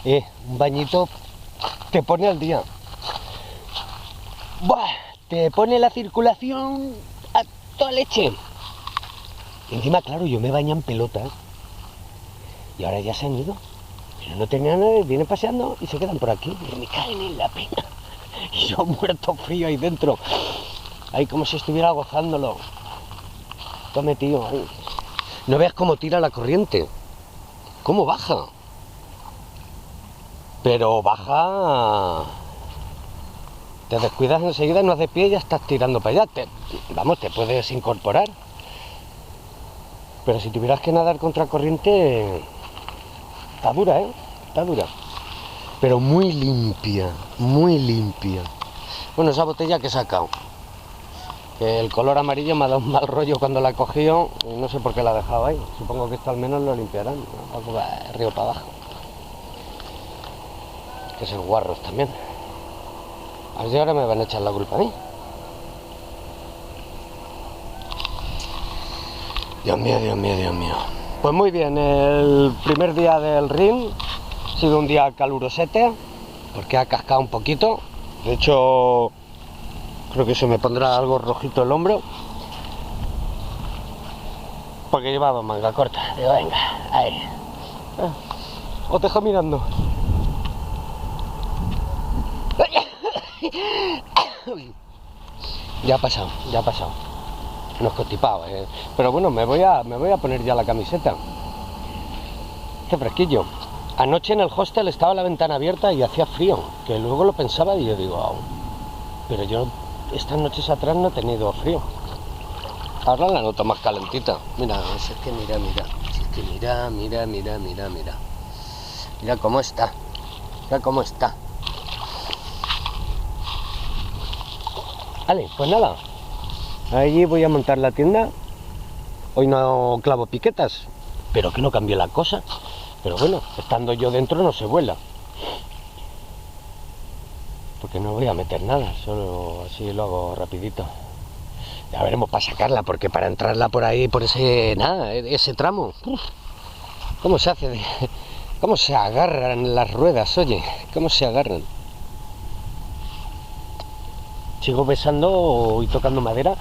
Un bañito te pone al día. ¡Buah! Te pone la circulación a toda leche. Y encima, claro, yo me baño en pelotas. Y ahora ya se han ido. Pero no tenía nada, vienen paseando y se quedan por aquí. Y me caen en la pena. Y yo muerto frío ahí dentro. Ahí como si estuviera gozándolo. Todo metido ahí. No veas cómo tira la corriente. Cómo baja. Pero baja... Te descuidas enseguida, no haces pie y ya estás tirando para allá. Vamos, te puedes incorporar. Pero si tuvieras que nadar contra corriente... Está dura, ¿eh? Está dura. Pero muy limpia, muy limpia. Bueno, esa botella que he sacado. Que el color amarillo me ha dado un mal rollo cuando la he cogido. Y no sé por qué la he dejado ahí. Supongo que esto al menos lo limpiarán, ¿no? Algo va río para abajo. Que son guarros también. A ver si ahora me van a echar la culpa a mí. Dios mío, Dios mío, Dios mío. Pues muy bien, el primer día del Rin ha sido un día calurosete, porque ha cascado un poquito. De hecho, creo que se me pondrá algo rojito el hombro, porque llevaba manga corta. Digo, venga, ahí. Os dejo mirando. Ya ha pasado, ya ha pasado. No es constipado, pero bueno, me voy a poner ya la camiseta. Qué fresquillo. Anoche en el hostel estaba la ventana abierta y hacía frío, que luego lo pensaba y yo digo, oh, pero yo estas noches atrás no he tenido frío. Ahora la noto más calentita. Mira, es que mira, es que mira. Mira cómo está. Mira cómo está. Vale, pues nada. Allí voy a montar la tienda. Hoy no clavo piquetas, pero que no cambie la cosa. Pero bueno, estando yo dentro no se vuela. Porque no voy a meter nada, solo así lo hago rapidito. Ya veremos para sacarla, porque para entrarla por ahí, por ese tramo. ¿Cómo se hace? ¿Cómo se agarran las ruedas, oye? ¿Cómo se agarran? Sigo besando y tocando madera,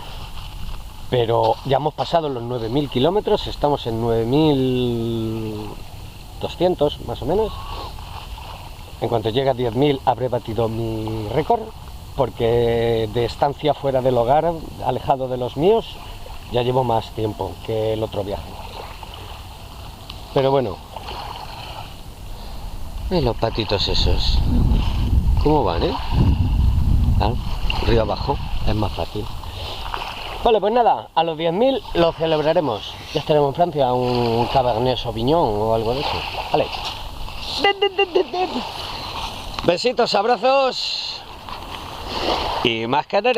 pero ya hemos pasado los 9.000 kilómetros, estamos en 9.200 más o menos. En cuanto llegue a 10.000 habré batido mi récord, porque de estancia fuera del hogar, alejado de los míos, ya llevo más tiempo que el otro viaje. Pero bueno, los patitos esos, ¿cómo van, río abajo, es más fácil. Vale, pues nada, a los 10.000 lo celebraremos. Ya estaremos en Francia, un Cabernet Sauvignon o algo de eso. Vale. Besitos, abrazos y más canarios.